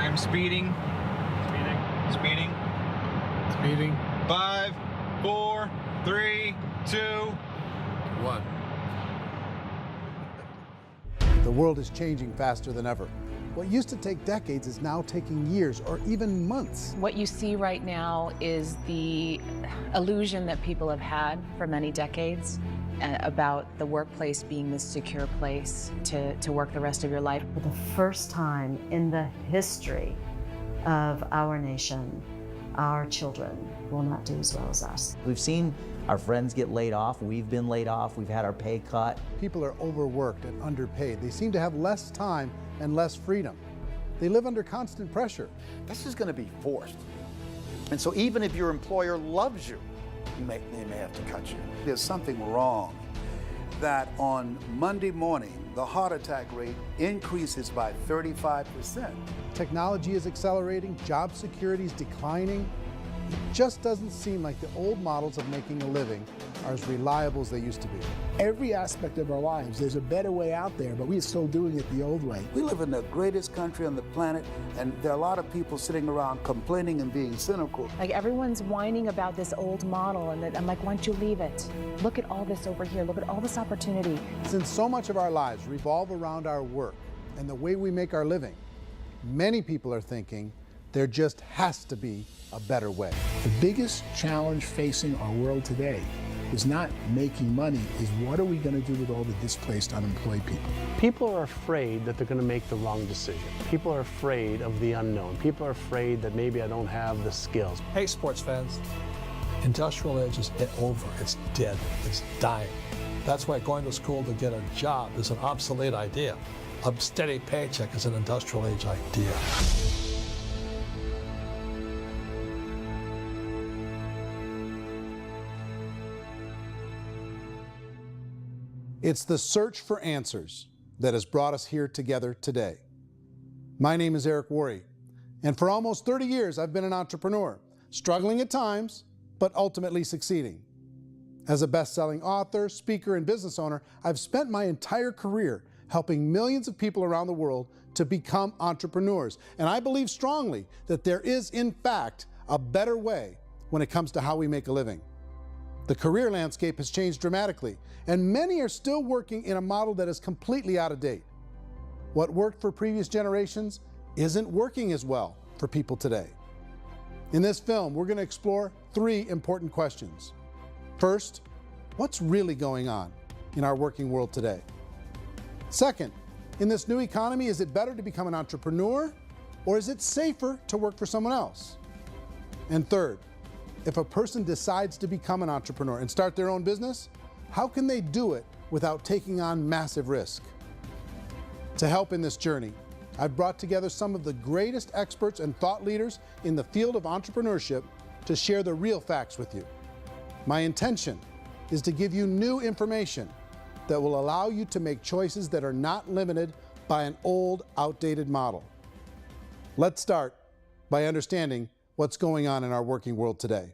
I'm speeding. Speeding. Speeding. 5, 4, 3, 2, 1. The world is changing faster than ever. What used to take decades is now taking years or even months. What you see right now is the illusion that people have had for many decades about the workplace being this secure place to work the rest of your life. For the first time in the history of our nation, our children will not do as well as us. We've seen our friends get laid off, we've been laid off, we've had our pay cut. People are overworked and underpaid. They seem to have less time and less freedom. They live under constant pressure. This is going to be forced. And so even if your employer loves you, they may have to cut you. There's something wrong that on Monday morning, the heart attack rate increases by 35%. Technology is accelerating, job security is declining. It just doesn't seem like the old models of making a living are as reliable as they used to be. Every aspect of our lives, there's a better way out there, but we're still doing it the old way. We live in the greatest country on the planet, and there are a lot of people sitting around complaining and being cynical. Like everyone's whining about this old model, and I'm like, why don't you leave it? Look at all this over here. Look at all this opportunity. Since so much of our lives revolve around our work and the way we make our living, many people are thinking there just has to be a better way. The biggest challenge facing our world today is not making money, is what are we going to do with all the displaced, unemployed people? People are afraid that they're going to make the wrong decision. People are afraid of the unknown. People are afraid that maybe I don't have the skills. Hey, sports fans, industrial age is over. It's dead. It's dying. That's why going to school to get a job is an obsolete idea. A steady paycheck is an industrial age idea. It's the search for answers that has brought us here together today. My name is Erick Worre, and for almost 30 years I've been an entrepreneur, struggling at times, but ultimately succeeding. As a best-selling author, speaker, and business owner, I've spent my entire career helping millions of people around the world to become entrepreneurs. And I believe strongly that there is, in fact, a better way when it comes to how we make a living. The career landscape has changed dramatically, and many are still working in a model that is completely out of date. What worked for previous generations isn't working as well for people today. In this film, we're going to explore 3 important questions. First, what's really going on in our working world today? Second, in this new economy, is it better to become an entrepreneur, or is it safer to work for someone else? And third, if a person decides to become an entrepreneur and start their own business, how can they do it without taking on massive risk? To help in this journey, I've brought together some of the greatest experts and thought leaders in the field of entrepreneurship to share the real facts with you. My intention is to give you new information that will allow you to make choices that are not limited by an old, outdated model. Let's start by understanding what's going on in our working world today.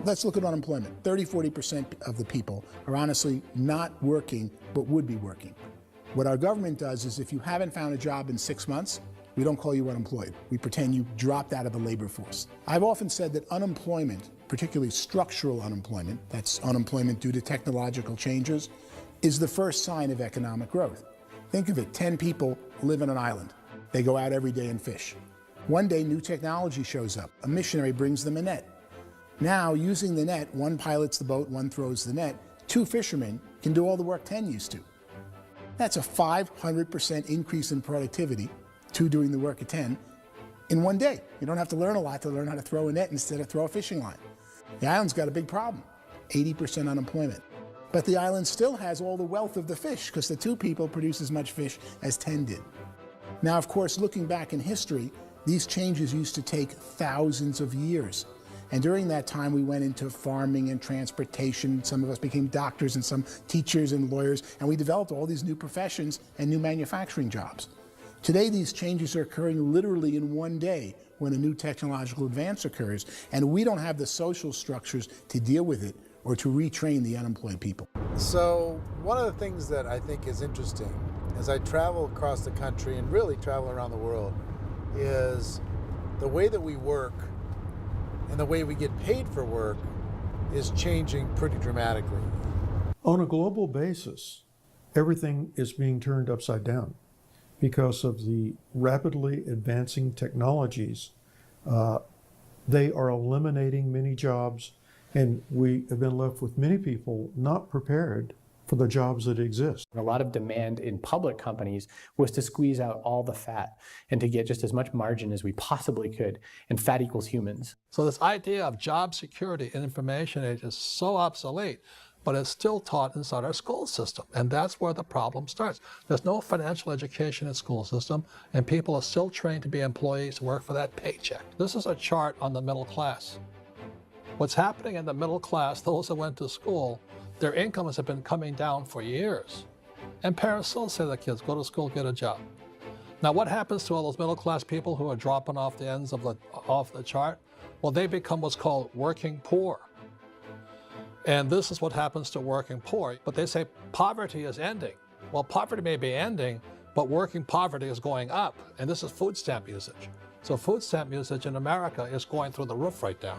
Let's look at unemployment. 30–40% of the people are honestly not working, but would be working. What our government does is if you haven't found a job in 6 months, we don't call you unemployed. We pretend you dropped out of the labor force. I've often said that unemployment, particularly structural unemployment, that's unemployment due to technological changes, is the first sign of economic growth. Think of it, 10 people live on an island. They go out every day and fish. One day, new technology shows up. A missionary brings them a net. Now, using the net, one pilots the boat, one throws the net. 2 fishermen can do all the work 10 used to. That's a 500% increase in productivity, 2 doing the work of 10, in one day. You don't have to learn a lot to learn how to throw a net instead of throw a fishing line. The island's got a big problem, 80% unemployment. But the island still has all the wealth of the fish because the 2 people produce as much fish as 10 did. Now, of course, looking back in history, these changes used to take thousands of years. And during that time, we went into farming and transportation. Some of us became doctors and some teachers and lawyers, and we developed all these new professions and new manufacturing jobs. Today, these changes are occurring literally in one day when a new technological advance occurs, and we don't have the social structures to deal with it or to retrain the unemployed people. So one of the things that I think is interesting as I travel across the country and really travel around the world is the way that we work and the way we get paid for work is changing pretty dramatically. On a global basis, everything is being turned upside down because of the rapidly advancing technologies. They are eliminating many jobs, and we have been left with many people not prepared for the jobs that exist. A lot of demand in public companies was to squeeze out all the fat and to get just as much margin as we possibly could, and fat equals humans. So this idea of job security in information age is so obsolete, but it's still taught inside our school system, and that's where the problem starts. There's no financial education in the school system, and people are still trained to be employees to work for that paycheck. This is a chart on the middle class. What's happening in the middle class, those that went to school, their incomes have been coming down for years. And parents still say to their kids, go to school, get a job. Now what happens to all those middle class people who are dropping off the ends of the chart? Well, they become what's called working poor. And this is what happens to working poor. But they say poverty is ending. Well, poverty may be ending, but working poverty is going up. And this is food stamp usage. So food stamp usage in America is going through the roof right now,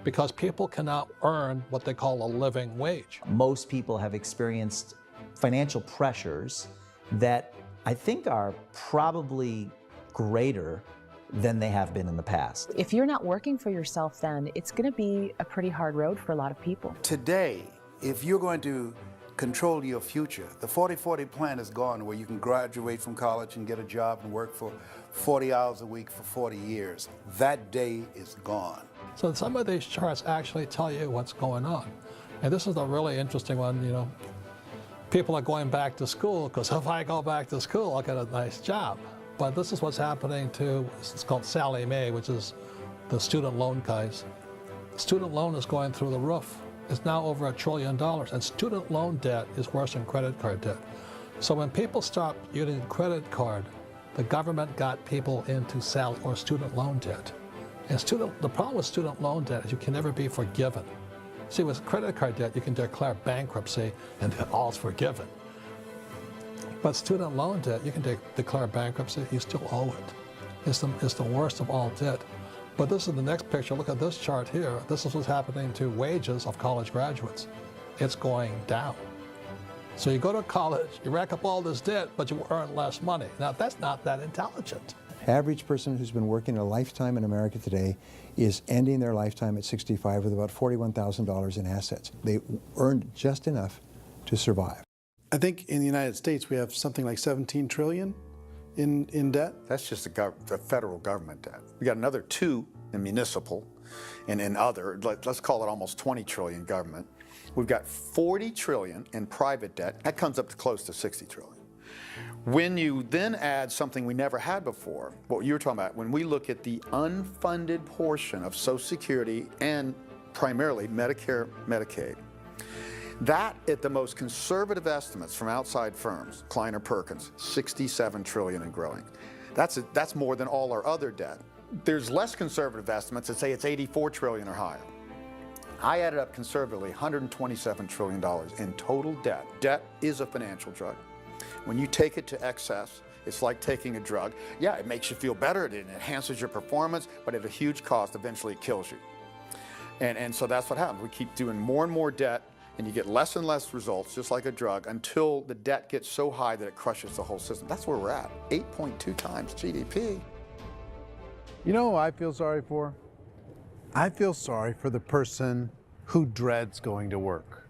because people cannot earn what they call a living wage. Most people have experienced financial pressures that I think are probably greater than they have been in the past. If you're not working for yourself, then it's going to be a pretty hard road for a lot of people. Today, if you're going to control your future, the 40-40 plan is gone, where you can graduate from college and get a job and work for 40 hours a week for 40 years. That day is gone. So some of these charts actually tell you what's going on. And this is a really interesting one, you know. People are going back to school because if I go back to school, I'll get a nice job. But this is what's happening to, it's called Sallie Mae, which is the student loan guys. Student loan is going through the roof. It's now over $1 trillion, and student loan debt is worse than credit card debt. So when people stopped using credit card, the government got people into student loan debt. And the problem with student loan debt is you can never be forgiven. See, with credit card debt, you can declare bankruptcy and all's forgiven. But student loan debt, you can declare bankruptcy, you still owe it. It's the worst of all debt. But this is the next picture. Look at this chart here. This is what's happening to wages of college graduates. It's going down. So you go to college, you rack up all this debt, but you earn less money. Now, that's not that intelligent. Average person who's been working a lifetime in America today is ending their lifetime at 65 with about $41,000 in assets. They earned just enough to survive. I think in the United States we have something like 17 trillion in debt. That's just the federal government debt. We got another 2 in municipal and in other, let's call it almost 20 trillion government. We've got 40 trillion in private debt. That comes up to close to 60 trillion. When you then add something we never had before, what you were talking about, when we look at the unfunded portion of Social Security and primarily Medicare, Medicaid, that at the most conservative estimates from outside firms, Kleiner Perkins, 67 trillion and growing. That's more than all our other debt. There's less conservative estimates that say it's 84 trillion or higher. I added up conservatively $127 trillion in total debt. Debt is a financial drug. When you take it to excess, it's like taking a drug. Yeah, it makes you feel better, it enhances your performance, but at a huge cost, eventually it kills you. And so that's what happens. We keep doing more and more debt, and you get less and less results, just like a drug, until the debt gets so high that it crushes the whole system. That's where we're at, 8.2 times GDP. You know who I feel sorry for? I feel sorry for the person who dreads going to work,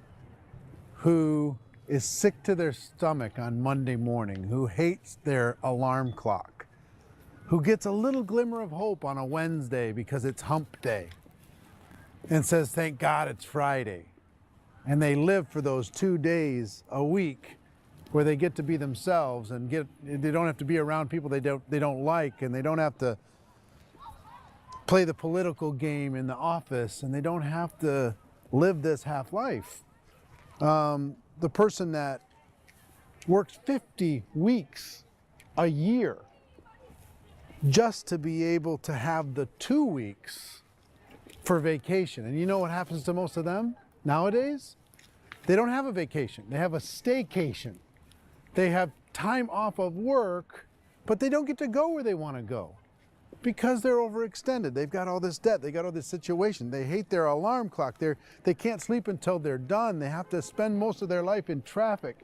who is sick to their stomach on Monday morning, who hates their alarm clock, who gets a little glimmer of hope on a Wednesday because it's hump day and says, thank God it's Friday. And they live for those 2 days a week where they get to be themselves and they don't have to be around people they don't like, and they don't have to play the political game in the office, and they don't have to live this half life. The person that works 50 weeks a year just to be able to have the 2 weeks for vacation. And you know what happens to most of them nowadays? They don't have a vacation. They have a staycation. They have time off of work, but they don't get to go where they want to go because they're overextended. They've got all this debt. They got all this situation. They hate their alarm clock. They can't sleep until they're done. They have to spend most of their life in traffic.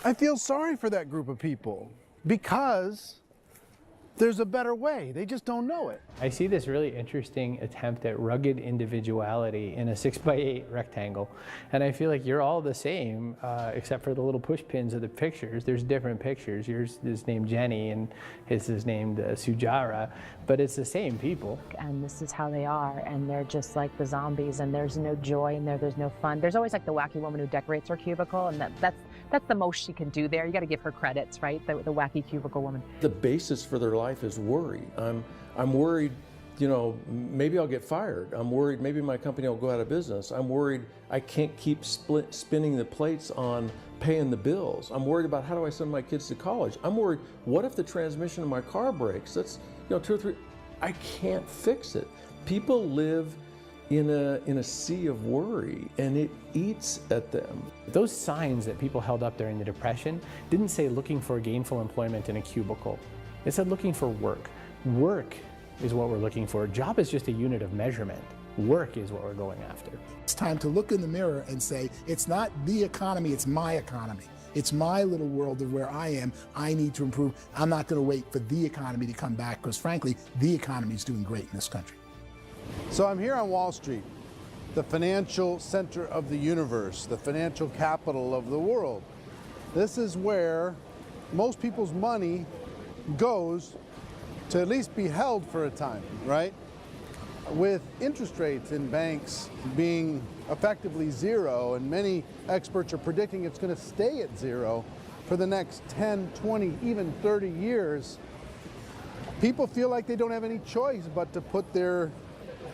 I feel sorry for that group of people because there's a better way. They just don't know it. I see this really interesting attempt at rugged individuality in a 6x8 rectangle. And I feel like you're all the same, except for the little push pins of the pictures. There's different pictures. Yours is named Jenny and his is named Sujara, but it's the same people. And this is how they are, and they're just like the zombies, and there's no joy in there, there's no fun. There's always like the wacky woman who decorates her cubicle, and that's the most she can do there. You got to give her credits, right? The wacky cubicle woman. The basis for their life is worry. I'm worried, you know, maybe I'll get fired. I'm worried maybe my company will go out of business. I'm worried I can't keep spinning the plates on paying the bills. I'm worried about how do I send my kids to college. I'm worried, what if the transmission of my car breaks? That's, you know, 2 or 3, I can't fix it. People live in a sea of worry, and it eats at them. Those signs that people held up during the Depression didn't say looking for gainful employment in a cubicle. It said looking for work. Work is what we're looking for. Job is just a unit of measurement. Work is what we're going after. It's time to look in the mirror and say, it's not the economy, it's my economy. It's my little world of where I am. I need to improve. I'm not going to wait for the economy to come back because, frankly, the economy is doing great in this country. So I'm here on Wall Street, the financial center of the universe, the financial capital of the world. This is where most people's money goes to at least be held for a time, right? With interest rates in banks being effectively zero, and many experts are predicting it's going to stay at zero for the next 10, 20, even 30 years, people feel like they don't have any choice but to put their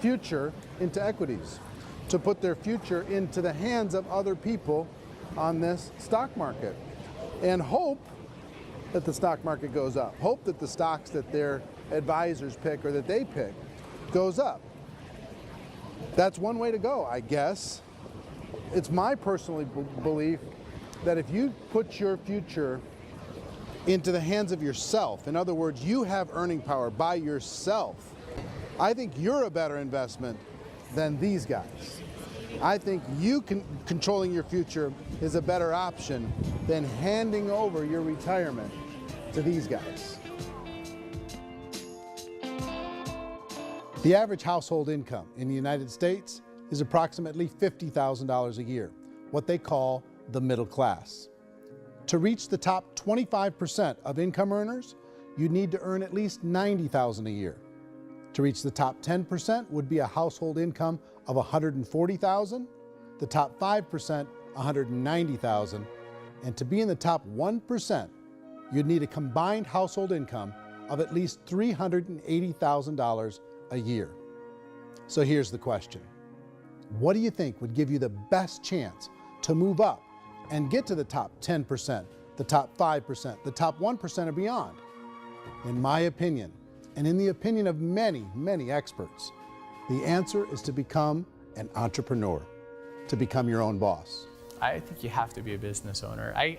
future into equities, to put their future into the hands of other people on this stock market, and hope that the stock market goes up, hope that the stocks that their advisors pick or that they pick goes up. That's one way to go, I guess. It's my personal belief that if you put your future into the hands of yourself, in other words, you have earning power by yourself, I think you're a better investment than these guys. I think controlling your future is a better option than handing over your retirement to these guys. The average household income in the United States is approximately $50,000 a year, what they call the middle class. To reach the top 25% of income earners, you'd need to earn at least $90,000 a year. To reach the top 10% would be a household income of $140,000, the top 5%, $190,000, and to be in the top 1%, you'd need a combined household income of at least $380,000 a year. So here's the question. What do you think would give you the best chance to move up and get to the top 10%, the top 5%, the top 1% or beyond? In my opinion, and in the opinion of many, many experts, the answer is to become an entrepreneur, to become your own boss. I think you have to be a business owner. I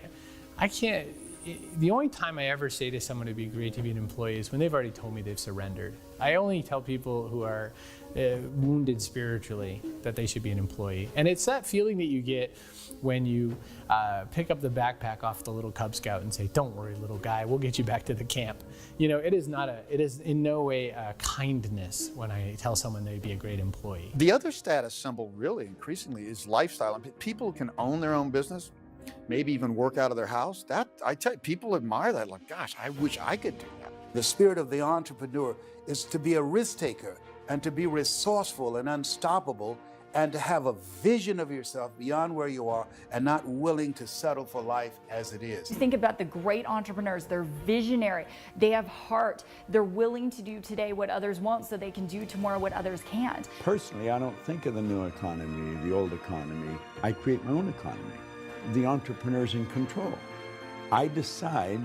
can't, the only time I ever say to someone it'd be great to be an employee is when they've already told me they've surrendered. I only tell people who are wounded spiritually that they should be an employee. And it's that feeling that you get when you pick up the backpack off the little Cub Scout and say, "Don't worry, little guy, we'll get you back to the camp." You know, it is in no way a kindness when I tell someone they'd be a great employee. The other status symbol really increasingly is lifestyle. And people can own their own business, maybe even work out of their house. That, I tell you, people admire that. Like, gosh, I wish I could do that. The spirit of the entrepreneur is to be a risk taker and to be resourceful and unstoppable and to have a vision of yourself beyond where you are and not willing to settle for life as it is. Think about the great entrepreneurs. They're visionary. They have heart. They're willing to do today what others won't so they can do tomorrow what others can't. Personally, I don't think of the new economy, the old economy. I create my own economy. The entrepreneur's in control. I decide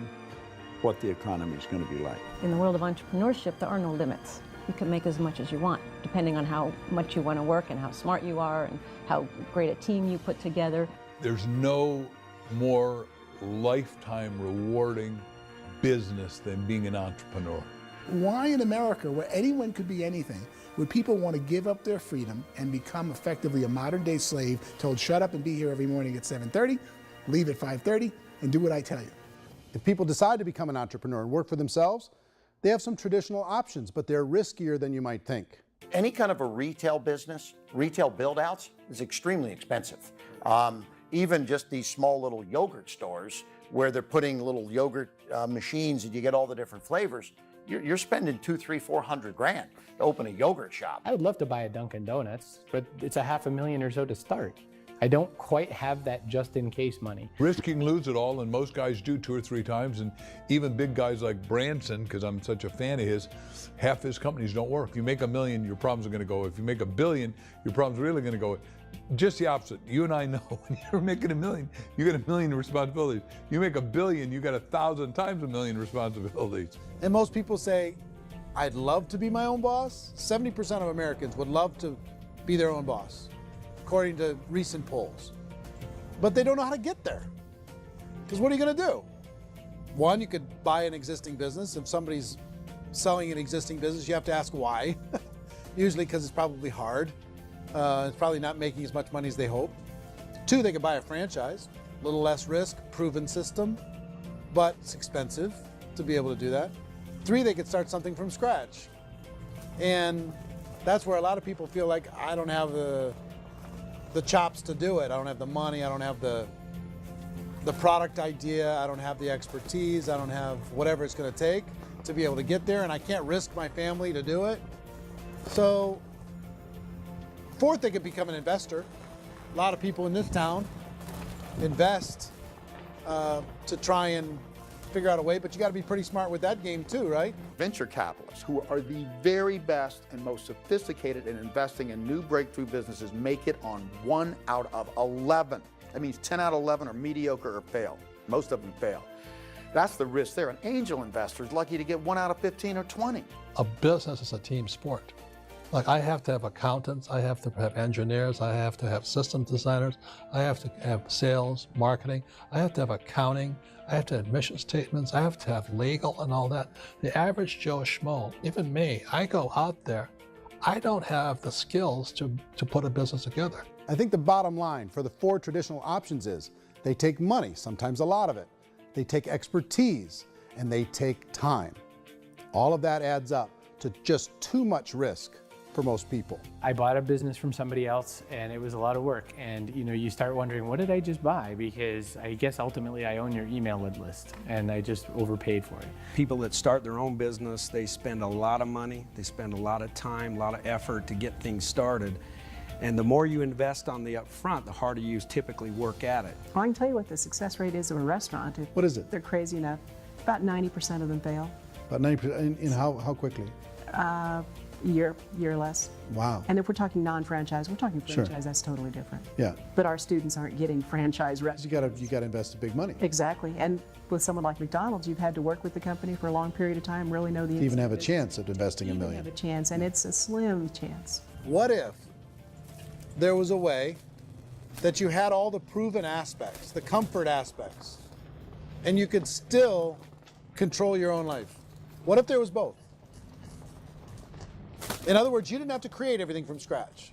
what the economy is going to be like. In the world of entrepreneurship, there are no limits. you can make as much as you want, depending on how much you want to work and how smart you are and how great a team you put together. There's no more lifetime rewarding business than being an entrepreneur. Why in America, where anyone could be anything, would people want to give up their freedom and become effectively a modern-day slave, told shut up and be here every morning at 7:30, leave at 5:30, and do what I tell you? If people decide to become an entrepreneur and work for themselves, they have some traditional options, but they're riskier than you might think. Any kind of a retail business, retail build-outs, is extremely expensive. Even just these small little yogurt stores where they're putting little yogurt machines and you get all the different flavors, you're spending $200,000, $300,000, $400,000 to open a yogurt shop. I would love to buy a Dunkin' Donuts, but it's $500,000 or so to start. I don't quite have that just-in-case money. Risking lose it all, and most guys do 2 or 3 times, and even big guys like Branson, because I'm such a fan of his, half his companies don't work. If you make $1 million, your problems are going to go. If you make $1 billion, your problems are really going to go. Just the opposite. You and I know when you're making $1 million, you get $1 million responsibilities. You make $1 billion, you got 1,000 times $1 million responsibilities. And most people say, I'd love to be my own boss. 70% of Americans would love to be their own boss, according to recent polls. But they don't know how to get there. Because what are you going to do? One, you could buy an existing business. If somebody's selling an existing business, you have to ask why. Usually because it's probably hard. It's probably not making as much money as they hope. 2, they could buy a franchise. A little less risk, proven system, but it's expensive to be able to do that. 3, they could start something from scratch. And that's where a lot of people feel like, I don't have the chops to do it. I don't have the money. I don't have the product idea. I don't have the expertise. I don't have whatever it's going to take to be able to get there, and I can't risk my family to do it. So 4th, they could become an investor. A lot of people in this town invest to try and figure out a way, but you got to be pretty smart with that game too, right? Venture capitalists, who are the very best and most sophisticated in investing in new breakthrough businesses, make it on 1 out of 11. That means 10 out of 11 are mediocre or fail. Most of them fail. That's the risk there. An angel investor is lucky to get 1 out of 15 or 20. A business is a team sport. Like, I have to have accountants, I have to have engineers, I have to have system designers, I have to have sales, marketing, I have to have accounting, I have to have mission statements, I have to have legal and all that. The average Joe Schmo, even me, I go out there, I don't have the skills to put a business together. I think the bottom line for the 4 traditional options is they take money, sometimes a lot of it. They take expertise, and they take time. All of that adds up to just too much risk for most people. I bought a business from somebody else and it was a lot of work. And you start wondering, what did I just buy? Because I guess ultimately I own your email list and I just overpaid for it. People that start their own business, they spend a lot of money, they spend a lot of time, a lot of effort to get things started. And the more you invest on the upfront, the harder you typically work at it. Well, I can tell you what the success rate is of a restaurant. What is it? They're crazy enough. About 90% of them fail. About 90%, in how quickly? Year less. Wow. And if we're talking non-franchise, we're talking franchise, Sure. That's totally different. Yeah. But our students aren't getting franchise restaurants. You got to invest big money. Exactly. And with someone like McDonald's, you've had to work with the company for a long period of time, really know the To even have a chance at investing $1 million. have a chance, and it's a slim chance. What if there was a way that you had all the proven aspects, the comfort aspects, and you could still control your own life? What if there was both? In other words, you didn't have to create everything from scratch.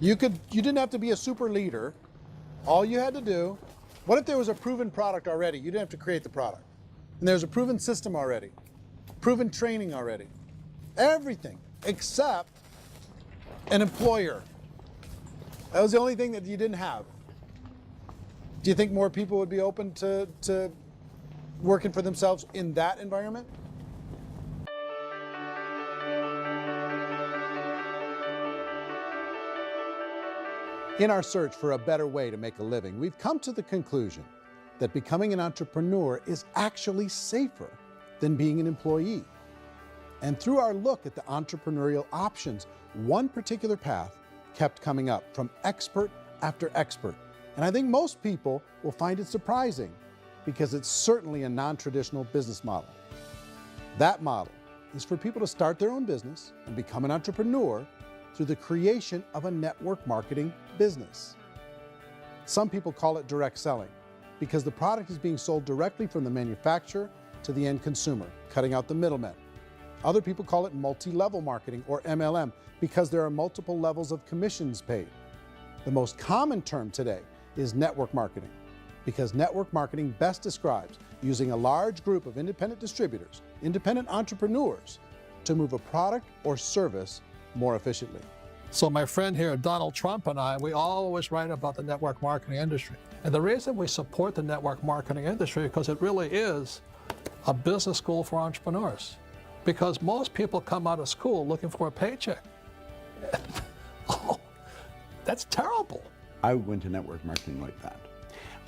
You didn't have to be a super leader. All you had to do, what if there was a proven product already? You didn't have to create the product. And there's a proven system already, proven training already. Everything except an employer. That was the only thing that you didn't have. Do you think more people would be open to working for themselves in that environment? In our search for a better way to make a living, we've come to the conclusion that becoming an entrepreneur is actually safer than being an employee. And through our look at the entrepreneurial options, one particular path kept coming up from expert after expert. And I think most people will find it surprising because it's certainly a non-traditional business model. That model is for people to start their own business and become an entrepreneur through the creation of a network marketing business. Some people call it direct selling because the product is being sold directly from the manufacturer to the end consumer, cutting out the middlemen. Other people call it multi-level marketing, or MLM, because there are multiple levels of commissions paid. The most common term today is network marketing, because network marketing best describes using a large group of independent distributors, independent entrepreneurs, to move a product or service more efficiently. So my friend here, Donald Trump, and I, we always write about the network marketing industry. And the reason we support the network marketing industry is because it really is a business school for entrepreneurs. Because most people come out of school looking for a paycheck. Oh, that's terrible. I went to network marketing like that.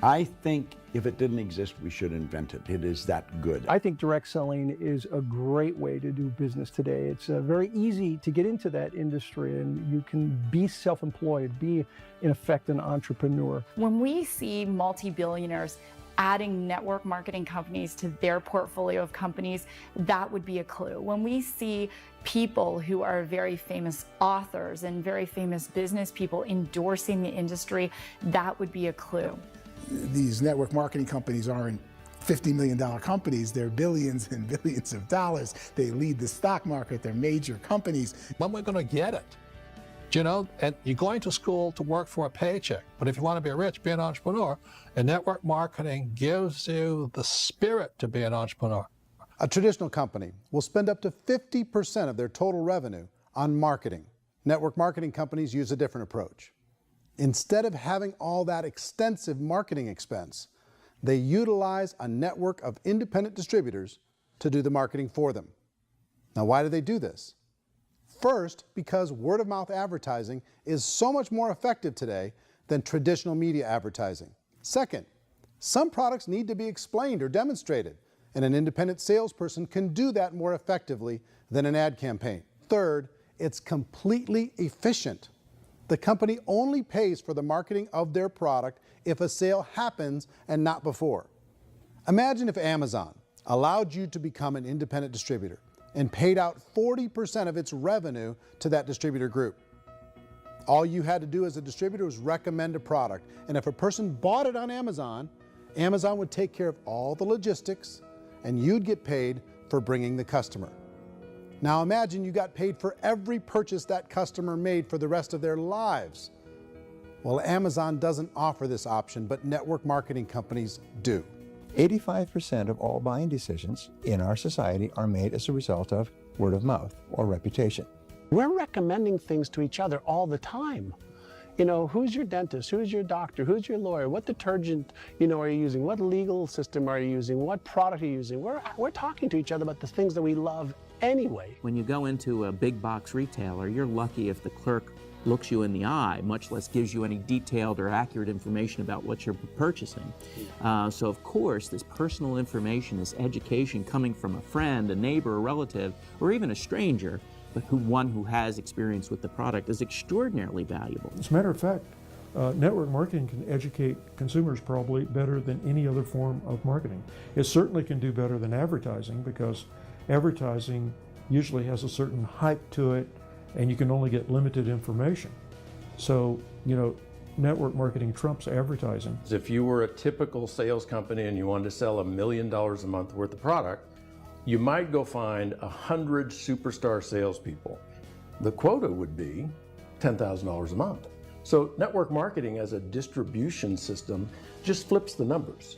I think if it didn't exist, we should invent it. It is that good. I think direct selling is a great way to do business today. It's very easy to get into that industry, and you can be self-employed, be in effect an entrepreneur. When we see multi-billionaires adding network marketing companies to their portfolio of companies, that would be a clue. When we see people who are very famous authors and very famous business people endorsing the industry, that would be a clue. These network marketing companies aren't $50 million companies, they're billions and billions of dollars. They lead the stock market, they're major companies. When we're going to get it? You know, and you're going to school to work for a paycheck, but if you want to be rich, be an entrepreneur, and network marketing gives you the spirit to be an entrepreneur. A traditional company will spend up to 50% of their total revenue on marketing. Network marketing companies use a different approach. Instead of having all that extensive marketing expense, they utilize a network of independent distributors to do the marketing for them. Now, why do they do this? First, because word-of-mouth advertising is so much more effective today than traditional media advertising. Second, some products need to be explained or demonstrated, and an independent salesperson can do that more effectively than an ad campaign. Third, it's completely efficient. The company only pays for the marketing of their product if a sale happens and not before. Imagine if Amazon allowed you to become an independent distributor and paid out 40% of its revenue to that distributor group. All you had to do as a distributor was recommend a product, and if a person bought it on Amazon, Amazon would take care of all the logistics, and you'd get paid for bringing the customer. Now imagine you got paid for every purchase that customer made for the rest of their lives. Well, Amazon doesn't offer this option, but network marketing companies do. 85% of all buying decisions in our society are made as a result of word of mouth or reputation. We're recommending things to each other all the time. You know, who's your dentist? Who's your doctor? Who's your lawyer? What detergent, are you using? What legal system are you using? What product are you using? We're talking to each other about the things that we love anyway. When you go into a big box retailer, you're lucky if the clerk looks you in the eye, much less gives you any detailed or accurate information about what you're purchasing. So of course, this personal information, this education coming from a friend, a neighbor, a relative, or even a stranger, but one who has experience with the product is extraordinarily valuable. As a matter of fact, network marketing can educate consumers probably better than any other form of marketing. It certainly can do better than advertising, because advertising usually has a certain hype to it, and you can only get limited information. So, network marketing trumps advertising. If you were a typical sales company and you wanted to sell $1 million a month worth of product, you might go find 100 superstar salespeople. The quota would be $10,000 a month. So network marketing as a distribution system just flips the numbers.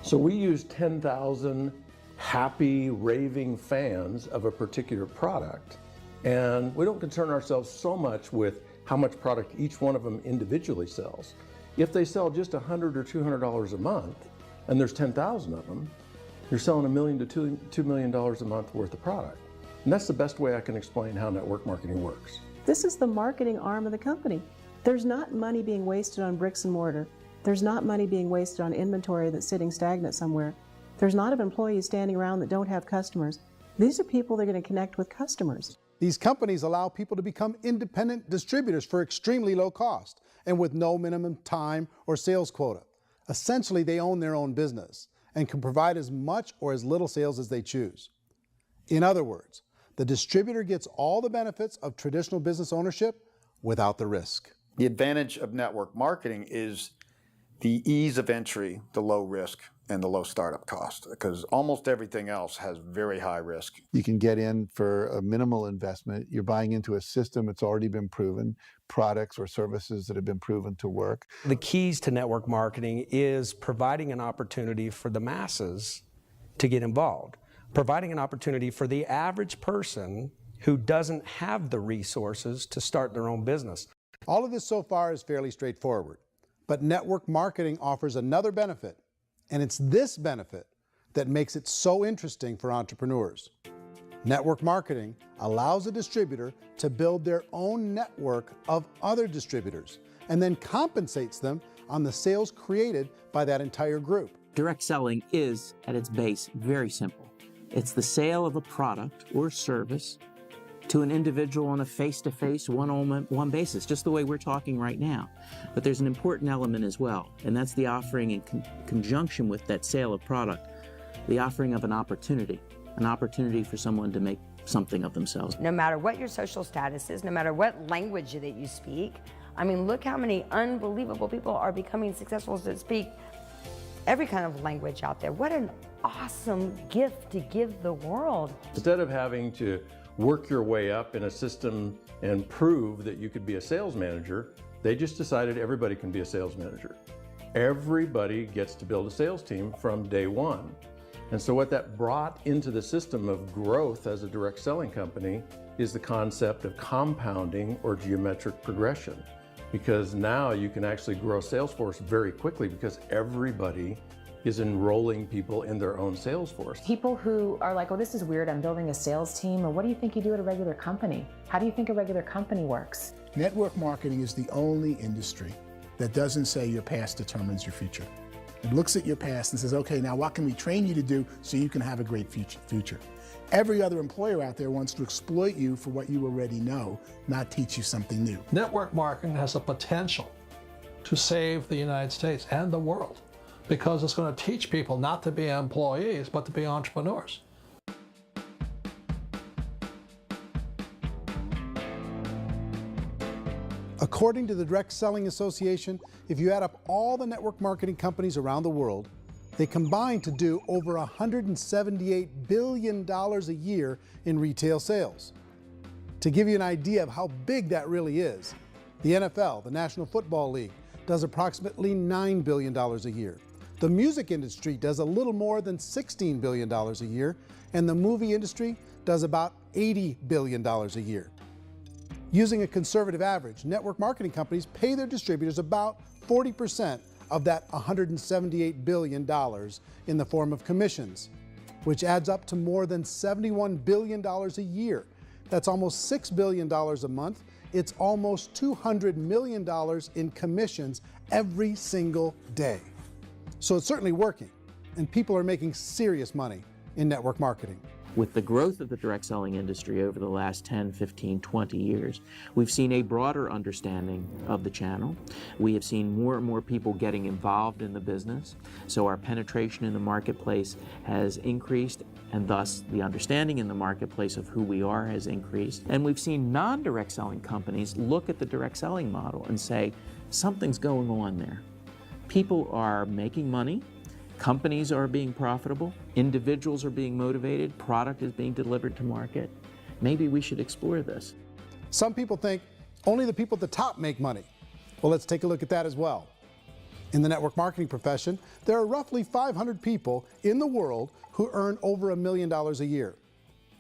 So we use 10,000 happy, raving fans of a particular product, and we don't concern ourselves so much with how much product each one of them individually sells. If they sell just $100 or $200 a month, and there's 10,000 of them, you're selling $1 million to $2 million a month worth of product. And that's the best way I can explain how network marketing works. This is the marketing arm of the company. There's not money being wasted on bricks and mortar. There's not money being wasted on inventory that's sitting stagnant somewhere. There's not of employees standing around that don't have customers. These are people that are going to connect with customers. These companies allow people to become independent distributors for extremely low cost and with no minimum time or sales quota. Essentially, they own their own business and can provide as much or as little sales as they choose. In other words, the distributor gets all the benefits of traditional business ownership without the risk. The advantage of network marketing is the ease of entry, the low risk, and the low startup cost, because almost everything else has very high risk. You can get in for a minimal investment. You're buying into a system that's already been proven, products or services that have been proven to work. The keys to network marketing is providing an opportunity for the masses to get involved, providing an opportunity for the average person who doesn't have the resources to start their own business. All of this so far is fairly straightforward, but network marketing offers another benefit, and it's this benefit that makes it so interesting for entrepreneurs. Network marketing allows a distributor to build their own network of other distributors and then compensates them on the sales created by that entire group. Direct selling is, at its base, very simple. It's the sale of a product or service to an individual on a face-to-face, one-on-one basis, just the way we're talking right now. But there's an important element as well, and that's the offering in conjunction with that sale of product, the offering of an opportunity for someone to make something of themselves. No matter what your social status is, no matter what language that you speak, I mean, look how many unbelievable people are becoming successful that speak every kind of language out there. What an awesome gift to give the world. Instead of having to work your way up in a system and prove that you could be a sales manager, they just decided everybody can be a sales manager. Everybody gets to build a sales team from day one. And so what that brought into the system of growth as a direct selling company is the concept of compounding or geometric progression. Because now you can actually grow a sales force very quickly because everybody is enrolling people in their own sales force. People who are like, oh, this is weird, I'm building a sales team, or what do you think you do at a regular company? How do you think a regular company works? Network marketing is the only industry that doesn't say your past determines your future. It looks at your past and says, okay, now what can we train you to do so you can have a great future? Every other employer out there wants to exploit you for what you already know, not teach you something new. Network marketing has the potential to save the United States and the world, because it's going to teach people not to be employees, but to be entrepreneurs. According to the Direct Selling Association, if you add up all the network marketing companies around the world, they combine to do over $178 billion a year in retail sales. To give you an idea of how big that really is, the NFL, the National Football League, does approximately $9 billion a year. The music industry does a little more than $16 billion a year, and the movie industry does about $80 billion a year. Using a conservative average, network marketing companies pay their distributors about 40% of that $178 billion in the form of commissions, which adds up to more than $71 billion a year. That's almost $6 billion a month. It's almost $200 million in commissions every single day. So it's certainly working, and people are making serious money in network marketing. With the growth of the direct selling industry over the last 10, 15, 20 years, we've seen a broader understanding of the channel. We have seen more and more people getting involved in the business, so our penetration in the marketplace has increased, and thus the understanding in the marketplace of who we are has increased. And we've seen non-direct selling companies look at the direct selling model and say, something's going on there. People are making money, companies are being profitable, individuals are being motivated, product is being delivered to market. Maybe we should explore this. Some people think only the people at the top make money. Well, let's take a look at that as well. In the network marketing profession, there are roughly 500 people in the world who earn over $1 million a year.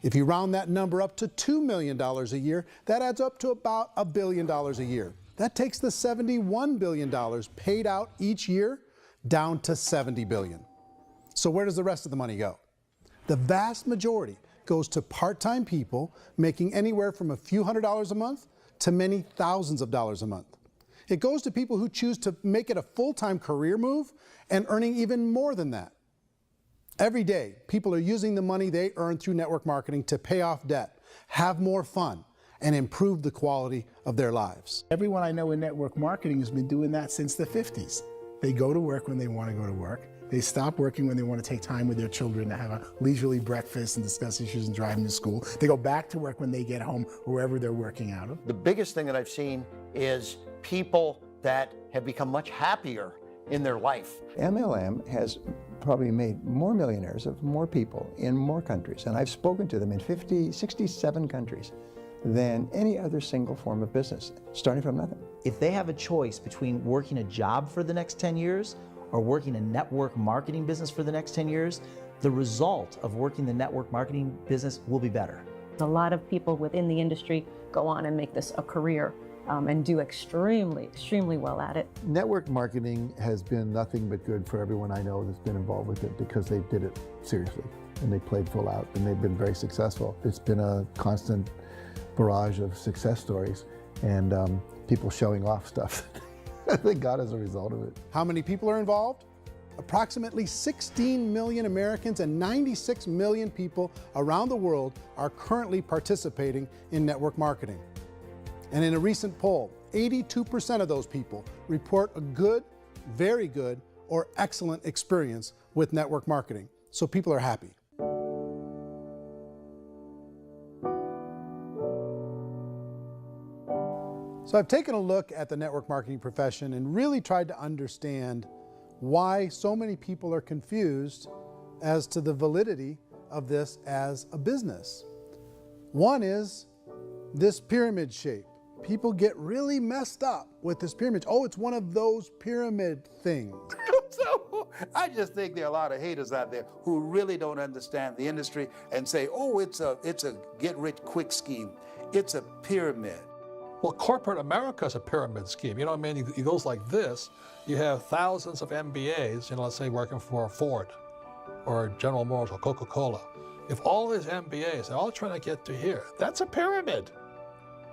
If you round that number up to $2 million a year, that adds up to about $1 billion a year. That takes the $71 billion paid out each year down to $70 billion. So where does the rest of the money go? The vast majority goes to part-time people making anywhere from a few $100s a month to many thousands of dollars a month. It goes to people who choose to make it a full-time career move and earning even more than that. Every day, people are using the money they earn through network marketing to pay off debt, have more fun, and improve the quality of their lives. Everyone I know in network marketing has been doing that since the 50s. They go to work when they want to go to work. They stop working when they want to take time with their children to have a leisurely breakfast and discuss issues and driving to school. They go back to work when they get home, wherever they're working out of. The biggest thing that I've seen is people that have become much happier in their life. MLM has probably made more millionaires of more people in more countries, and I've spoken to them in 67 countries, than any other single form of business, starting from nothing. If they have a choice between working a job for the next 10 years or working a network marketing business for the next 10 years, the result of working the network marketing business will be better. A lot of people within the industry go on and make this a career and do extremely well at it. Network marketing has been nothing but good for everyone I know that's been involved with it, because they did it seriously and they played full out and they've been very successful. It's been a constant barrage of success stories and people showing off stuff that they got as a result of it. How many people are involved? Approximately 16 million Americans and 96 million people around the world are currently participating in network marketing. And in a recent poll, 82% of those people report a good, very good, or excellent experience with network marketing. So people are happy. So I've taken a look at the network marketing profession and really tried to understand why so many people are confused as to the validity of this as a business. One is this pyramid shape. People get really messed up with this pyramid. Oh, it's one of those pyramid things. So I just think there are a lot of haters out there who really don't understand the industry and say, oh, it's a get-rich-quick scheme. It's a pyramid. Well, corporate America is a pyramid scheme. You know what I mean? It goes like this. You have thousands of MBAs, let's say working for Ford or General Motors or Coca-Cola. If all these MBAs, they're all trying to get to here, that's a pyramid.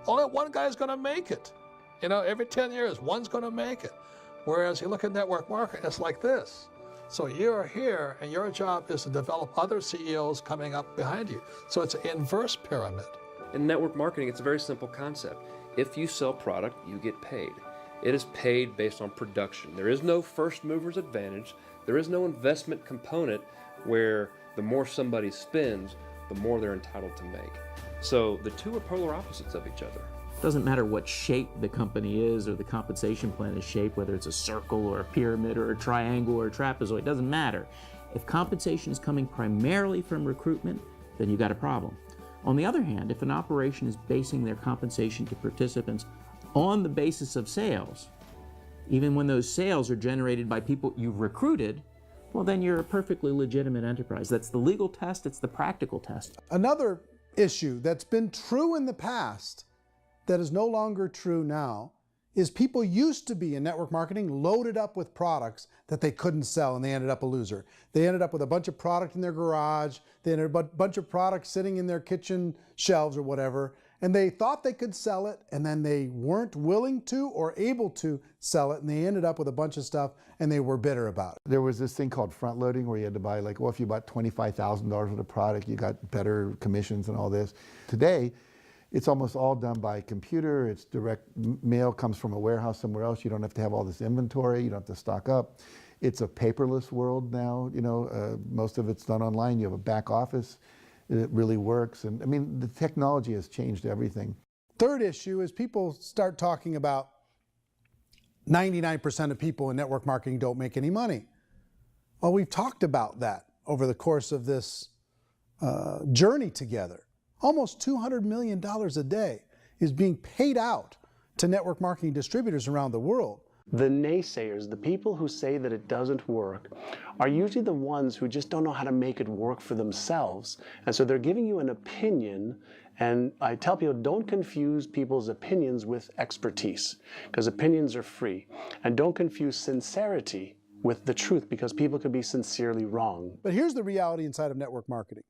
Only one guy's going to make it. Every 10 years, one's going to make it. Whereas you look at network marketing, it's like this. So you're here, and your job is to develop other CEOs coming up behind you. So it's an inverse pyramid. In network marketing, it's a very simple concept. If you sell product, you get paid. It is paid based on production. There is no first mover's advantage. There is no investment component where the more somebody spends, the more they're entitled to make. So the two are polar opposites of each other. It doesn't matter what shape the company is or the compensation plan is shaped, whether it's a circle or a pyramid or a triangle or a trapezoid, it doesn't matter. If compensation is coming primarily from recruitment, then you got a problem. On the other hand, if an operation is basing their compensation to participants on the basis of sales, even when those sales are generated by people you've recruited, well, then you're a perfectly legitimate enterprise. That's the legal test, it's the practical test. Another issue that's been true in the past that is no longer true now is people used to be in network marketing loaded up with products that they couldn't sell, and they ended up a loser. They ended up with a bunch of product in their garage, they ended up with a bunch of products sitting in their kitchen shelves or whatever, and they thought they could sell it, and then they weren't willing to or able to sell it, and they ended up with a bunch of stuff, and they were bitter about it. There was this thing called front loading where you had to buy, if you bought $25,000 worth of product, you got better commissions and all this. Today, it's almost all done by computer. It's direct mail, comes from a warehouse somewhere else. You don't have to have all this inventory. You don't have to stock up. It's a paperless world now. Most of it's done online. You have a back office. It really works. And the technology has changed everything. Third issue is people start talking about 99% of people in network marketing don't make any money. Well, we've talked about that over the course of this journey together. Almost $200 million a day is being paid out to network marketing distributors around the world. The naysayers, the people who say that it doesn't work, are usually the ones who just don't know how to make it work for themselves. And so they're giving you an opinion, and I tell people, don't confuse people's opinions with expertise, because opinions are free. And don't confuse sincerity with the truth, because people could be sincerely wrong. But here's the reality inside of network marketing.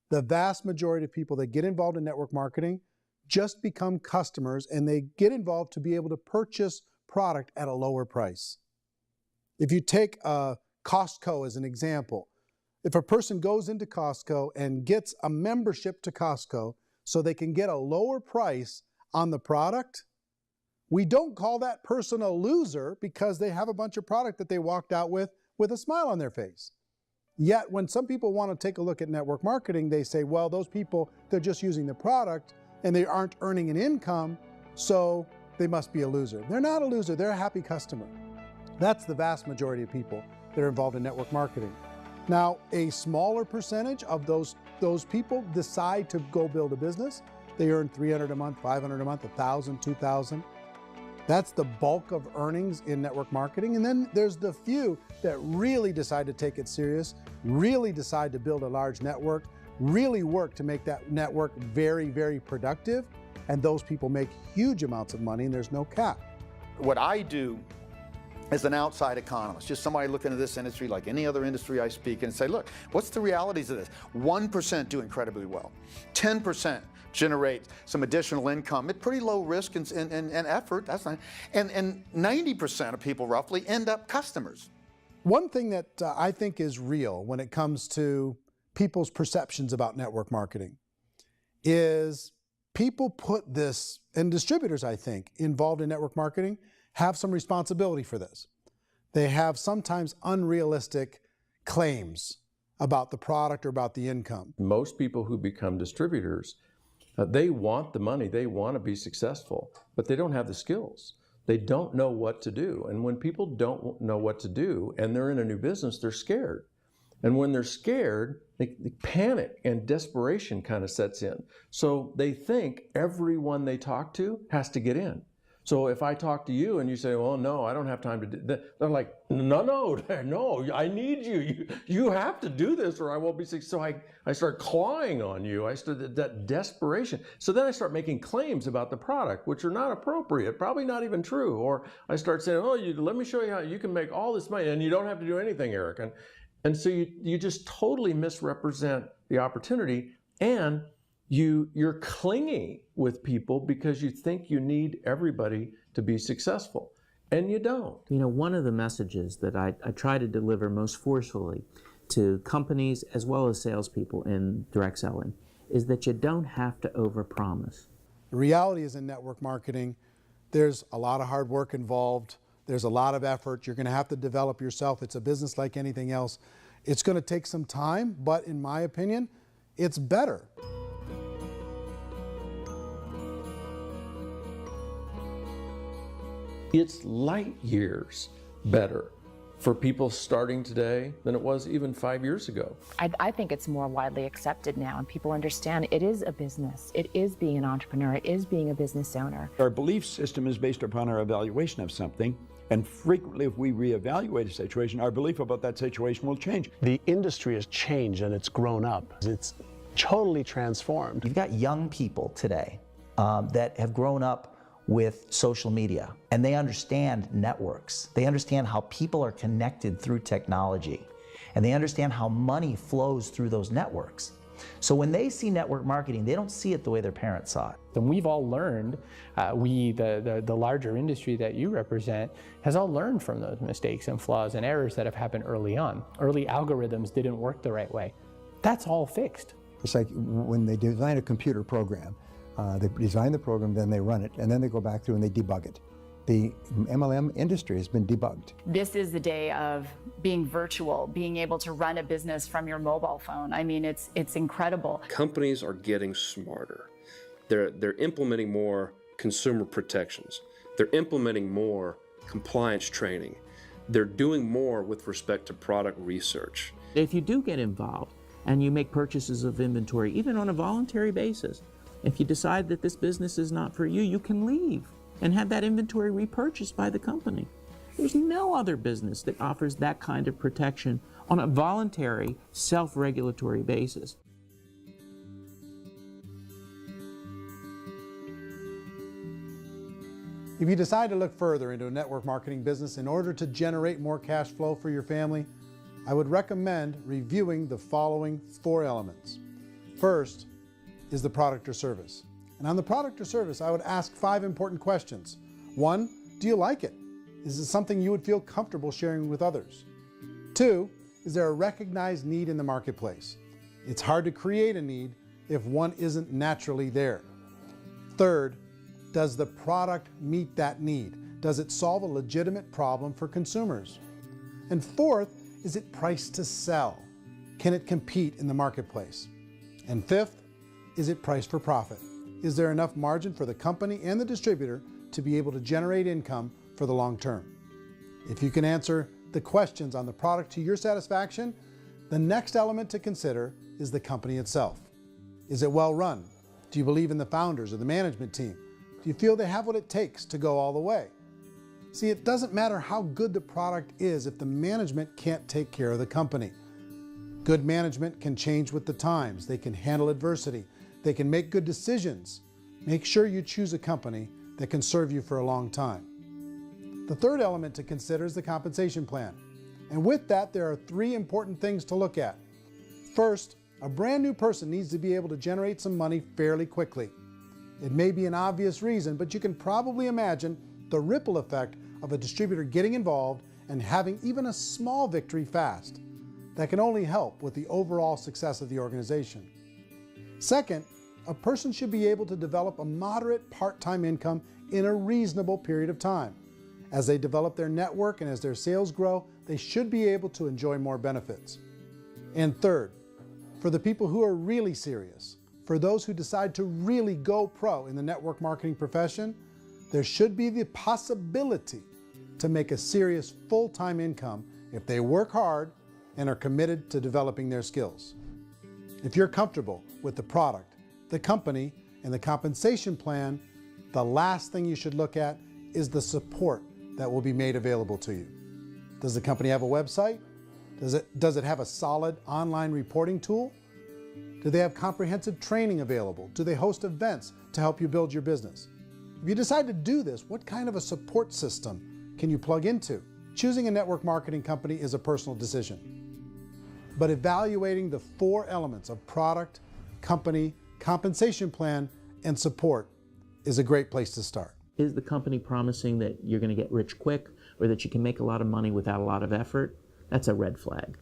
The vast majority of people that get involved in network marketing just become customers, and they get involved to be able to purchase product at a lower price. If you take Costco as an example, if a person goes into Costco and gets a membership to Costco so they can get a lower price on the product, we don't call that person a loser because they have a bunch of product that they walked out with with a smile on their face. Yet when some people want to take a look at network marketing, they say, well, those people, they're just using the product and they aren't earning an income, so they must be a loser. They're not a loser, they're a happy customer. That's the vast majority of people that are involved in network marketing. Now, a smaller percentage of those people decide to go build a business. They earn $300 a month, $500 a month, $1,000, $2,000. That's the bulk of earnings in network marketing. And then there's the few that really decide to take it serious, really decide to build a large network, really work to make that network very, very productive. And those people make huge amounts of money and there's no cap. What I do as an outside economist, just somebody looking at this industry like any other industry I speak and say, look, what's the realities of this? 1% do incredibly well. 10% generate some additional income at pretty low risk and effort. That's not, and 90% of people roughly end up customers. One thing that I think is real when it comes to people's perceptions about network marketing is people put this, and distributors, I think, involved in network marketing have some responsibility for this. They have sometimes unrealistic claims about the product or about the income. Most people who become distributors, they want the money, they want to be successful, but they don't have the skills. They don't know what to do. And when people don't know what to do and they're in a new business, they're scared. And when they're scared, they panic and desperation kind of sets in. So they think everyone they talk to has to get in. So if I talk to you and you say, well, no, I don't have time to do that, they're like, no, I need you. You have to do this or I won't be successful. So I start clawing on you. I start that desperation. So then I start making claims about the product, which are not appropriate, probably not even true. Or I start saying, oh, let me show you how you can make all this money and you don't have to do anything, Eric. And so you just totally misrepresent the opportunity, and you're clingy with people because you think you need everybody to be successful, and you don't. You know, one of the messages that I try to deliver most forcefully to companies as well as salespeople in direct selling is that you don't have to overpromise. The reality is in network marketing, there's a lot of hard work involved. There's a lot of effort. You're going to have to develop yourself. It's a business like anything else. It's going to take some time, but in my opinion, it's better. It's light years better for people starting today than it was even 5 years ago. I think it's more widely accepted now, and people understand it is a business. It is being an entrepreneur. It is being a business owner. Our belief system is based upon our evaluation of something. And frequently, if we reevaluate a situation, our belief about that situation will change. The industry has changed and it's grown up. It's totally transformed. You've got young people today that have grown up with social media, and they understand networks. They understand how people are connected through technology, and they understand how money flows through those networks. So when they see network marketing, they don't see it the way their parents saw it. And we've all learned, the larger industry that you represent, has all learned from those mistakes and flaws and errors that have happened early on. Early algorithms didn't work the right way. That's all fixed. It's like when they design a computer program, they design the program, then they run it, and then they go back through and they debug it. The MLM industry has been debugged. This is the day of being virtual, being able to run a business from your mobile phone. I mean, it's incredible. Companies are getting smarter. They're implementing more consumer protections. They're implementing more compliance training. They're doing more with respect to product research. If you do get involved and you make purchases of inventory, even on a voluntary basis, if you decide that this business is not for you, you can leave and have that inventory repurchased by the company. There's no other business that offers that kind of protection on a voluntary, self-regulatory basis. If you decide to look further into a network marketing business in order to generate more cash flow for your family, I would recommend reviewing the following 4 elements. First is the product or service. And on the product or service, I would ask 5 important questions. 1, do you like it? Is it something you would feel comfortable sharing with others? 2, is there a recognized need in the marketplace? It's hard to create a need if one isn't naturally there. 3rd, does the product meet that need? Does it solve a legitimate problem for consumers? And 4th, is it priced to sell? Can it compete in the marketplace? And fifth, is it priced for profit? Is there enough margin for the company and the distributor to be able to generate income for the long term? If you can answer the questions on the product to your satisfaction, the next element to consider is the company itself. Is it well run? Do you believe in the founders or the management team? Do you feel they have what it takes to go all the way? See, it doesn't matter how good the product is if the management can't take care of the company. Good management can change with the times. They can handle adversity. They can make good decisions. Make sure you choose a company that can serve you for a long time. The third element to consider is the compensation plan. And with that, there are 3 important things to look at. First, a brand new person needs to be able to generate some money fairly quickly. It may be an obvious reason, but you can probably imagine the ripple effect of a distributor getting involved and having even a small victory fast. That can only help with the overall success of the organization. Second, a person should be able to develop a moderate part-time income in a reasonable period of time. As they develop their network and as their sales grow, they should be able to enjoy more benefits. And third, for the people who are really serious, for those who decide to really go pro in the network marketing profession, there should be the possibility to make a serious full-time income if they work hard and are committed to developing their skills. If you're comfortable with the product, the company, and the compensation plan, the last thing you should look at is the support that will be made available to you. Does the company have a website? Does it have a solid online reporting tool? Do they have comprehensive training available? Do they host events to help you build your business? If you decide to do this, what kind of a support system can you plug into? Choosing a network marketing company is a personal decision. But evaluating the 4 elements of product, company, compensation plan, and support is a great place to start. Is the company promising that you're going to get rich quick or that you can make a lot of money without a lot of effort? That's a red flag.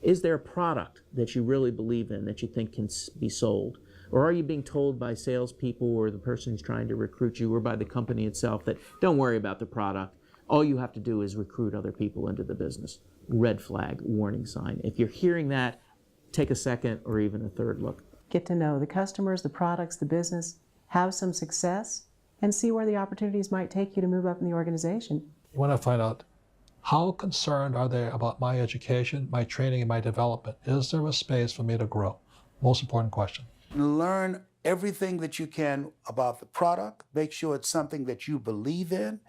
Is there a product that you really believe in that you think can be sold? Or are you being told by salespeople or the person who's trying to recruit you or by the company itself that don't worry about the product, all you have to do is recruit other people into the business? Red flag, warning sign. If you're hearing that, take a second or even a third look. Get to know the customers, the products, the business, have some success, and see where the opportunities might take you to move up in the organization. You want to find out how concerned are they about my education, my training, and my development? Is there a space for me to grow? Most important question. Learn everything that you can about the product. Make sure it's something that you believe in,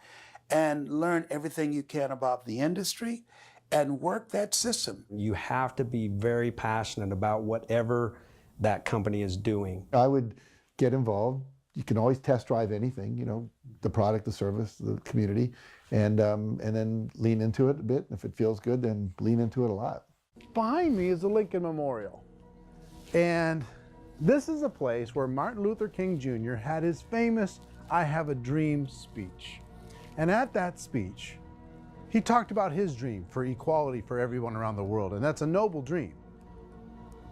and learn everything you can about the industry and work that system. You have to be very passionate about whatever that company is doing. I would get involved. You can always test drive anything, you know, the product, the service, the community, and then lean into it a bit. If it feels good, then lean into it a lot. Behind me is the Lincoln Memorial. And this is a place where Martin Luther King Jr. had his famous "I Have a Dream" speech. And at that speech, he talked about his dream for equality for everyone around the world, and that's a noble dream.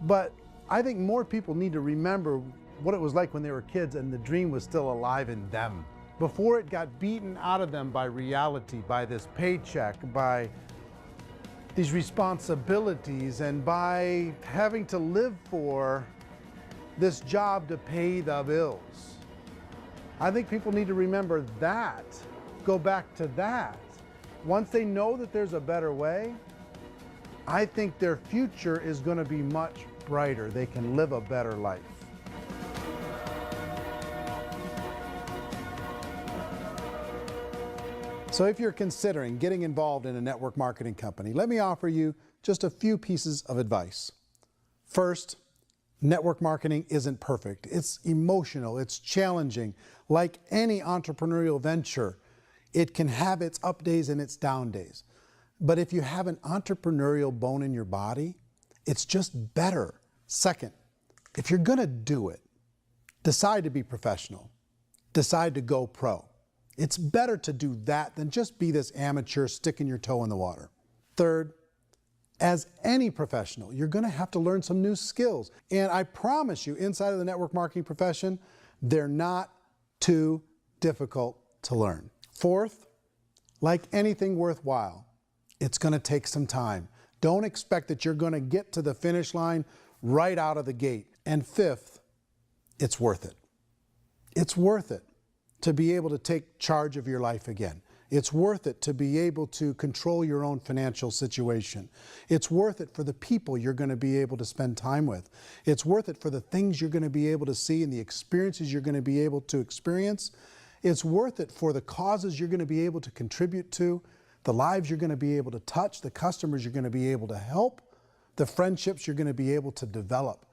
But I think more people need to remember what it was like when they were kids and the dream was still alive in them. Before it got beaten out of them by reality, by this paycheck, by these responsibilities, and by having to live for this job to pay the bills. I think people need to remember that, go back to that. Once they know that there's a better way, I think their future is going to be much brighter. They can live a better life. So if you're considering getting involved in a network marketing company, let me offer you just a few pieces of advice. First, network marketing isn't perfect. It's emotional, it's challenging. Like any entrepreneurial venture, it can have its up days and its down days. But if you have an entrepreneurial bone in your body, it's just better. Second, if you're gonna do it, decide to be professional. Decide to go pro. It's better to do that than just be this amateur sticking your toe in the water. Third, as any professional, you're gonna have to learn some new skills. And I promise you, inside of the network marketing profession, they're not too difficult to learn. Fourth, like anything worthwhile, it's gonna take some time. Don't expect that you're going to get to the finish line right out of the gate. And fifth, it's worth it. It's worth it to be able to take charge of your life again. It's worth it to be able to control your own financial situation. It's worth it for the people you're going to be able to spend time with. It's worth it for the things you're going to be able to see and the experiences you're going to be able to experience. It's worth it for the causes you're going to be able to contribute to, the lives you're going to be able to touch, the customers you're going to be able to help, the friendships you're going to be able to develop.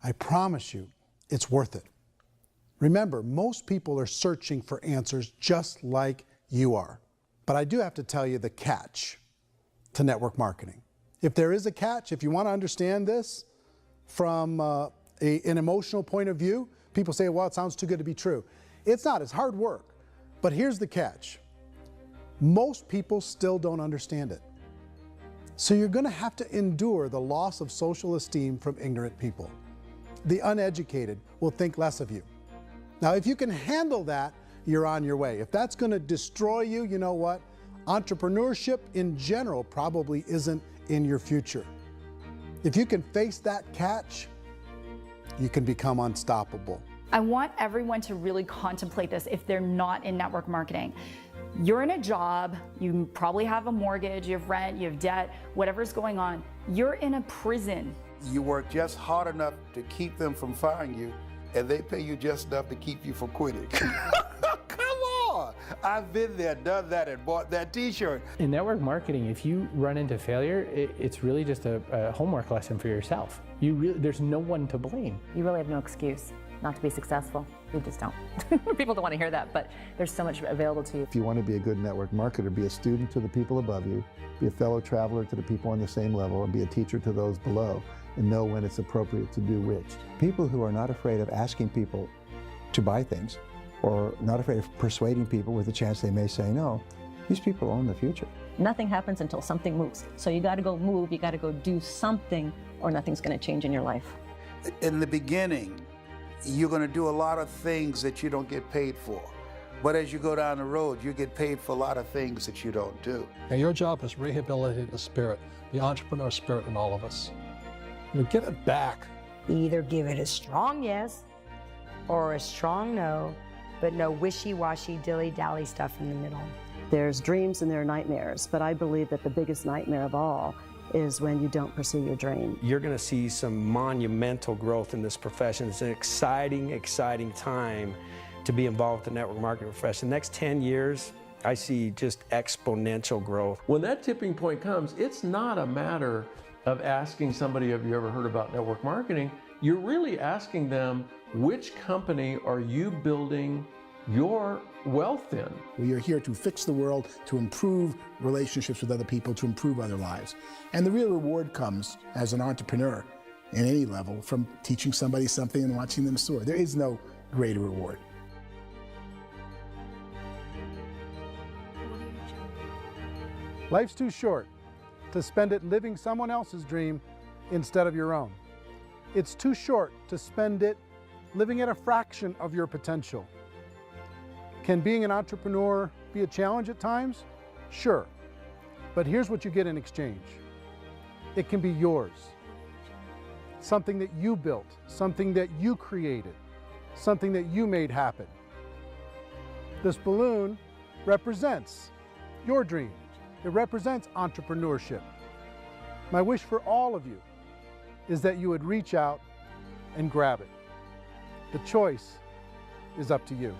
I promise you, it's worth it. Remember, most people are searching for answers just like you are. But I do have to tell you the catch to network marketing. If there is a catch, if you want to understand this from an emotional point of view, people say, well, it sounds too good to be true. It's not, it's hard work. But here's the catch. Most people still don't understand it. So you're going to have to endure the loss of social esteem from ignorant people. The uneducated will think less of you. Now, if you can handle that, you're on your way. If that's going to destroy you, you know what? Entrepreneurship in general probably isn't in your future. If you can face that catch, you can become unstoppable. I want everyone to really contemplate this if they're not in network marketing. You're in a job, you probably have a mortgage, you have rent, you have debt, whatever's going on. You're in a prison. You work just hard enough to keep them from firing you, and they pay you just enough to keep you from quitting. Come on! I've been there, done that, and bought that t-shirt. In network marketing, if you run into failure, it's really just a homework lesson for yourself. There's no one to blame. You really have no excuse not to be successful. You just don't. People don't want to hear that, but there's so much available to you. If you want to be a good network marketer, be a student to the people above you, be a fellow traveler to the people on the same level, and be a teacher to those below, and know when it's appropriate to do which. People who are not afraid of asking people to buy things, or not afraid of persuading people with the chance they may say no, these people own the future. Nothing happens until something moves. So you got to go move, you got to go do something, or nothing's going to change in your life. In the beginning, you're going to do a lot of things that you don't get paid for. But as you go down the road, you get paid for a lot of things that you don't do. And your job is rehabilitate the spirit, the entrepreneur spirit in all of us. You get it back. Either give it a strong yes or a strong no, but no wishy-washy, dilly-dally stuff in the middle. There's dreams and there are nightmares, but I believe that the biggest nightmare of all is when you don't pursue your dream. You're going to see some monumental growth in this profession. It's an exciting, exciting time to be involved with the network marketing profession. The next 10 years, I see just exponential growth. When that tipping point comes, it's not a matter of asking somebody, have you ever heard about network marketing? You're really asking them, which company are you building your wealth in? We are here to fix the world, to improve relationships with other people, to improve other lives. And the real reward comes as an entrepreneur in any level from teaching somebody something and watching them soar. There is no greater reward. Life's too short to spend it living someone else's dream instead of your own. It's too short to spend it living at a fraction of your potential. Can being an entrepreneur be a challenge at times? Sure. But here's what you get in exchange. It can be yours. Something that you built, something that you created, something that you made happen. This balloon represents your dream. It represents entrepreneurship. My wish for all of you is that you would reach out and grab it. The choice is up to you.